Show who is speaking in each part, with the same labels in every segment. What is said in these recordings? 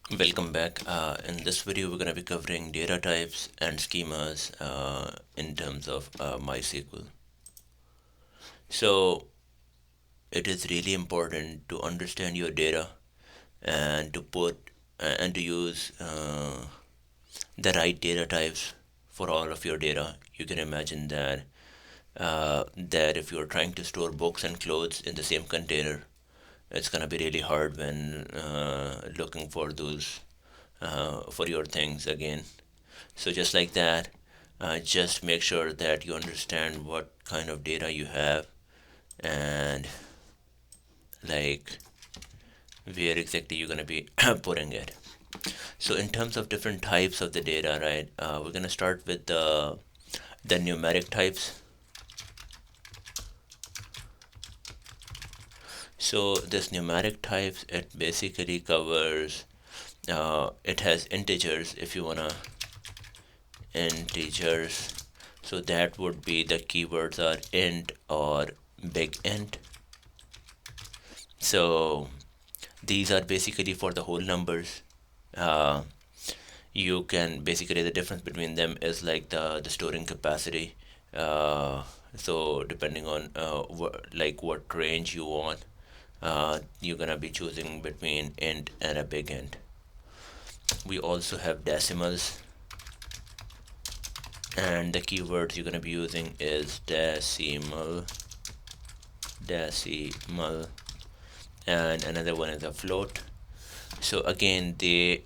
Speaker 1: Welcome back. In this video, we're going to be covering data types and schemas in terms of MySQL. So, it is really important to understand your data and to use the right data types for all of your data. You can imagine that if you're trying to store books and clothes in the same container, it's gonna be really hard when looking for those for your things again. So just like that, just make sure that you understand what kind of data you have and like where exactly you're gonna be putting it. So in terms of different types of the data, right? We're gonna start with the numeric types. So this numeric types, it basically covers it has integers if you wanna integers. So that would be the keywords are int or big int. So these are basically for the whole numbers. Uh, you can basically the difference between them is like the storing capacity. So depending on what range you want, you're gonna be choosing between int and a big int. We also have decimals, and the keywords you're gonna be using is decimal, and another one is a float. So again, they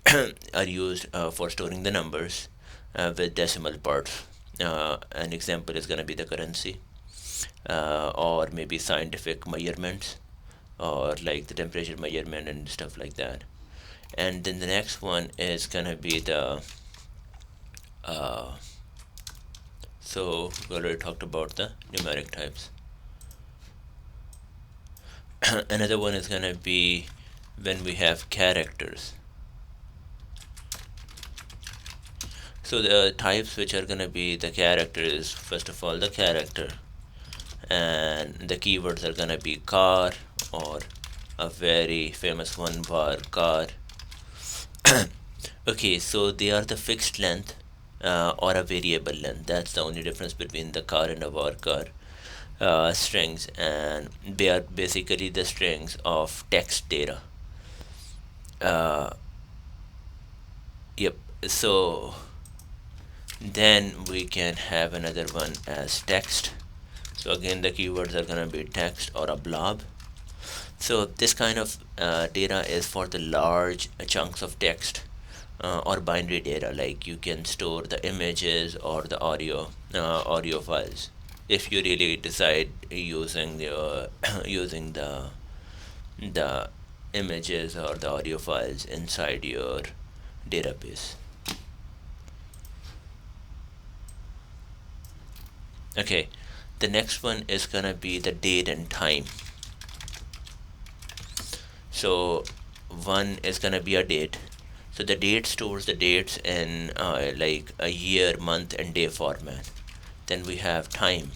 Speaker 1: are used for storing the numbers with decimal parts. An example is gonna be the currency, or maybe scientific measurements, or like the temperature measurement and stuff like that. And then the next one is gonna be the uh, so we already talked about the numeric types. Another one is gonna be when we have characters. So the types which are gonna be the characters, first of all the character, and the keywords are gonna be car, or a very famous one, bar car. Okay, so they are the fixed length or a variable length. That's the only difference between the car and a var car strings, and they are basically the strings of text data. uh, yep. So then we can have another one as text. So again, the keywords are gonna be text or a blob. So this kind of data is for the large chunks of text or binary data, like you can store the images or the audio files if you really decide using the using the images or the audio files inside your database. Okay, the next one is gonna be the date and time. So one is gonna be a date. So the date stores the dates in like a year, month, and day format. Then we have time.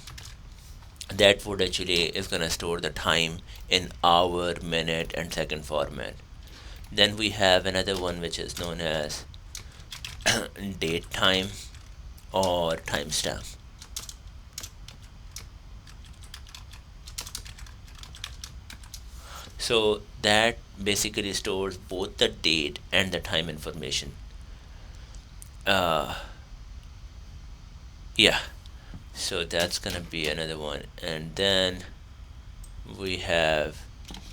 Speaker 1: That would actually is gonna store the time in hour, minute, and second format. Then we have another one which is known as date time or timestamp. So that basically stores both the date and the time information. Uh, yeah, so that's gonna be another one. And then we have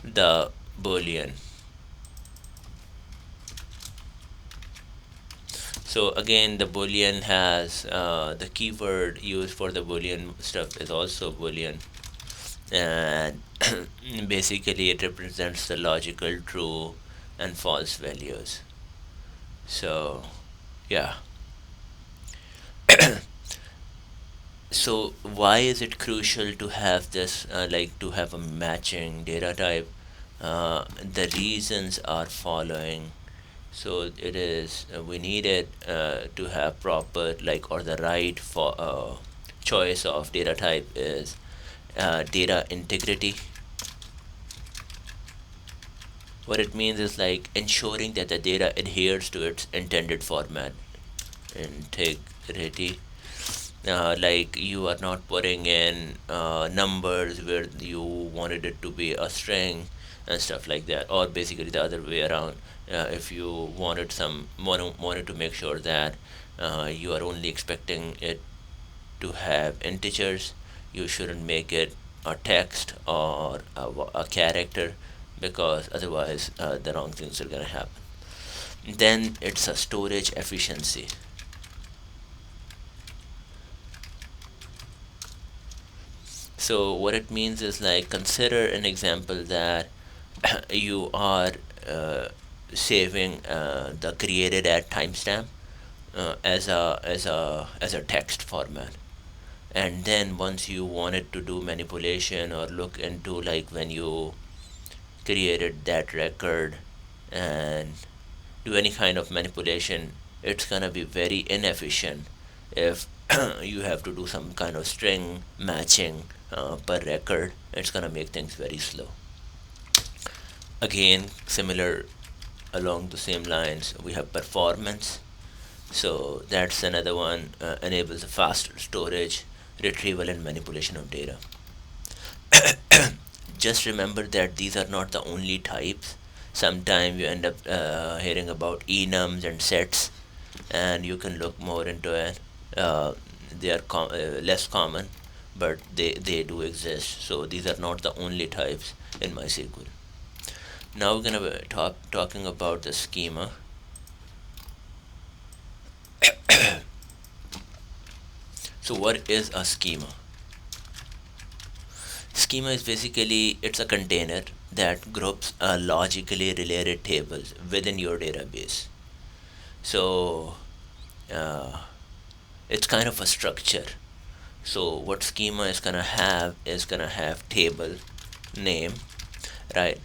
Speaker 1: the Boolean. So again, the Boolean has the keyword used for the Boolean stuff is also Boolean, and basically it represents the logical true and false values. So yeah. So why is it crucial to have this like to have a matching data type? The reasons are following. So it is we need it to have proper like or the right for choice of data type is data integrity. What it means is like ensuring that the data adheres to its intended format. Integrity, like you are not putting in numbers where you wanted it to be a string and stuff like that, or basically the other way around. If you wanted to make sure that you are only expecting it to have integers, you shouldn't make it a text or a character, because otherwise the wrong things are gonna happen. Then it's a storage efficiency. So what it means is like, consider an example that you are uh, saving the created at timestamp as a text format, and then once you wanted to do manipulation or look into like when you created that record and do any kind of manipulation, it's gonna be very inefficient if you have to do some kind of string matching per record. It's gonna make things very slow. Again, similar along the same lines, we have performance. So that's another one, enables faster storage, retrieval, and manipulation of data. Just remember that these are not the only types. Sometimes you end up hearing about enums and sets, and you can look more into it. They are less common, but they do exist. So these are not the only types in MySQL. Now we're gonna be talking about the schema. So what is a schema? Schema is basically, it's a container that groups logically related tables within your database. So uh, it's kind of a structure. So what schema is gonna have table name, right?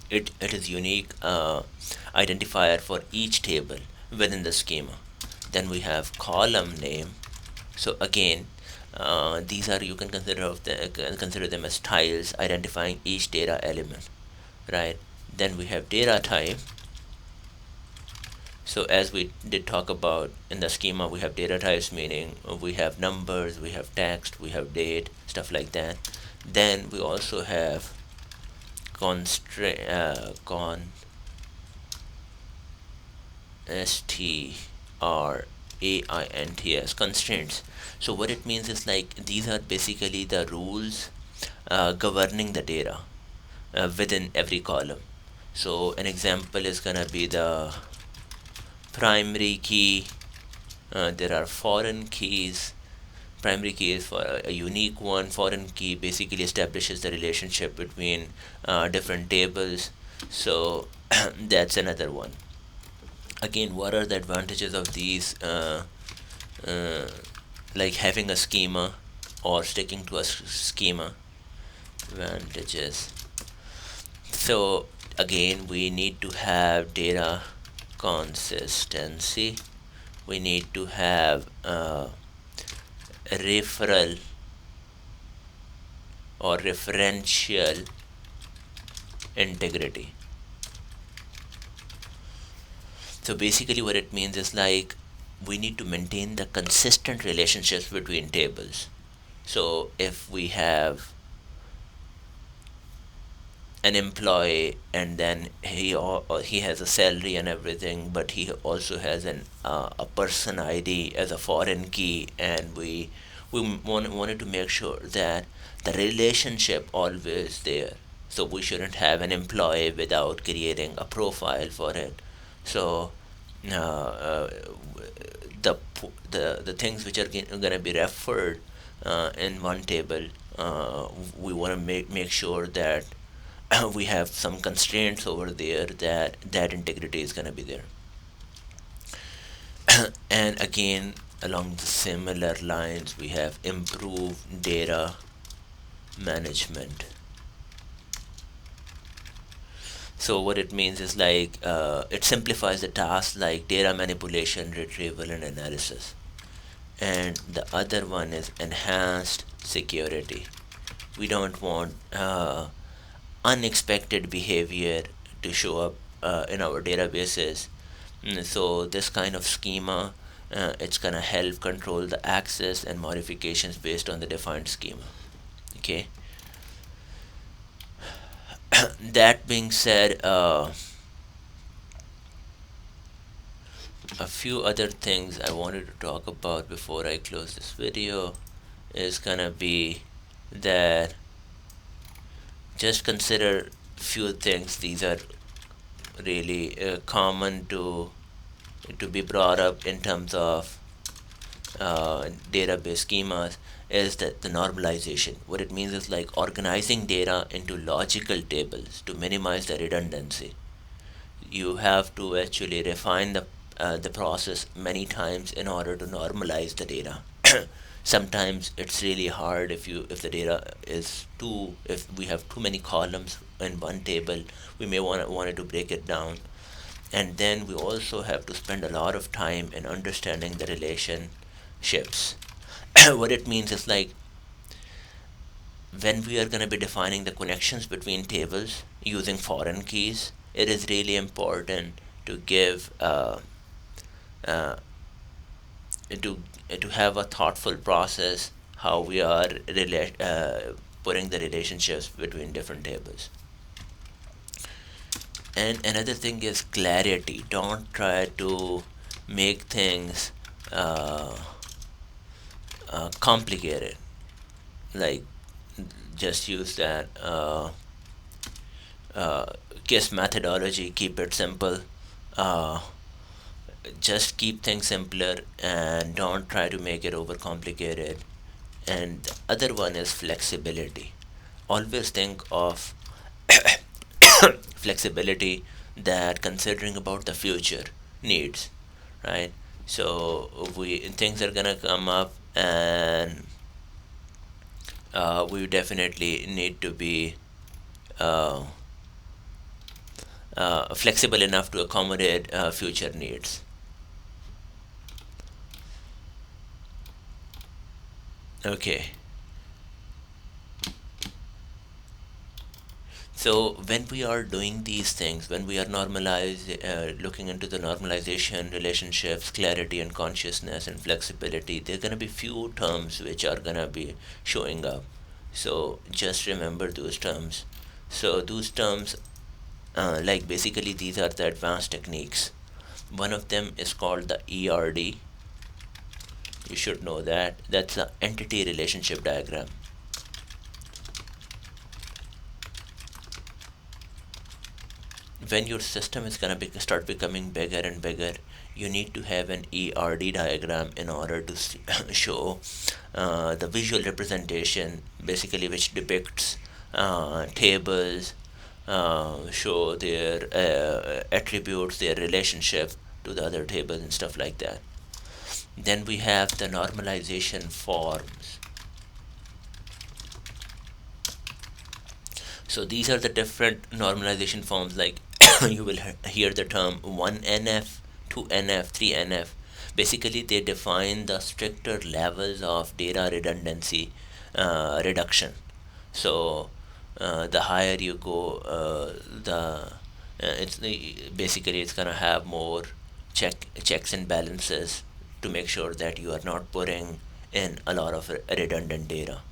Speaker 1: It is unique identifier for each table within the schema. Then we have column name. So again, these are, you can consider them as tiles identifying each data element, right? Then we have data type. So as we did talk about in the schema, we have data types, meaning we have numbers, we have text, we have date, stuff like that. Then we also have constraints. So what it means is like, these are basically the rules governing the data within every column. So an example is gonna be the primary key. There are foreign keys. Primary key is for a unique one. Foreign key basically establishes the relationship between different tables. So that's another one. Again, what are the advantages of these? Like having a schema or sticking to a schema. Advantages. So again, we need to have data consistency. We need to have referral or referential integrity. So basically what it means is like, we need to maintain the consistent relationships between tables. So if we have an employee and then he has a salary and everything, but he also has a person ID as a foreign key, and we wanted to make sure that the relationship always there. So we shouldn't have an employee without creating a profile for it. So uh, uh, the things which are going to be referred in one table, we want to make sure that we have some constraints over there, that integrity is going to be there. And again, along the similar lines, we have improved data management. So what it means is like, it simplifies the tasks like data manipulation, retrieval, and analysis. And the other one is enhanced security. We don't want unexpected behavior to show up in our databases. So this kind of schema, it's gonna help control the access and modifications based on the defined schema. Okay. That being said, a few other things I wanted to talk about before I close this video is gonna be that just consider few things. These are really common to be brought up in terms of database schemas, is that the normalization. What it means is like organizing data into logical tables to minimize the redundancy. You have to actually refine the process many times in order to normalize the data. Sometimes it's really hard if the data is if we have too many columns in one table, we may want to break it down. And then we also have to spend a lot of time in understanding the relationships. What it means is like when we are going to be defining the connections between tables using foreign keys, it is really important to give uh, to have a thoughtful process how we are putting the relationships between different tables. And another thing is clarity. Don't try to make things uh, complicated. Like just use that KISS methodology. Keep it simple. Uh, just keep things simpler and don't try to make it overcomplicated. And the other one is flexibility. Always think of flexibility, that considering about the future needs, right? So we things are gonna come up, and we definitely need to be uh, flexible enough to accommodate future needs. Okay. So when we are doing these things, when we are looking into the normalization, relationships, clarity and consciousness and flexibility, there are gonna be few terms which are gonna be showing up. So just remember those terms. So those terms, like basically these are the advanced techniques. One of them is called the ERD. You should know that. That's the entity relationship diagram. When your system is going to start becoming bigger and bigger, you need to have an ERD diagram in order to show the visual representation, basically which depicts tables, show their attributes, their relationship to the other tables and stuff like that. Then we have the normalization forms. So these are the different normalization forms, like you will hear the term 1NF, 2NF, 3NF. Basically, they define the stricter levels of data redundancy reduction. So the higher you go, it's basically it's gonna have more checks and balances to make sure that you are not putting in a lot of redundant data.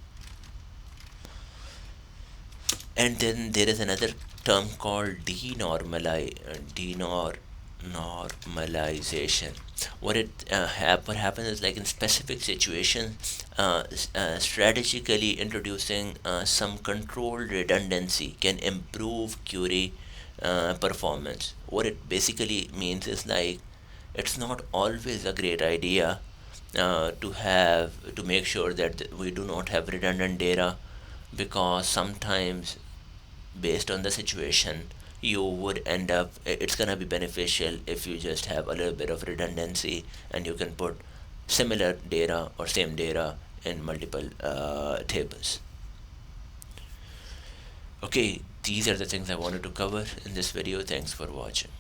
Speaker 1: And then there is another term called denormalization. What happens is like in specific situations, strategically introducing some controlled redundancy can improve query performance. What it basically means is like it's not always a great idea to make sure that we do not have redundant data, because sometimes based on the situation you would end up, it's gonna be beneficial if you just have a little bit of redundancy and you can put similar data or same data in multiple tables. Okay, these are the things I wanted to cover in this video. Thanks for watching.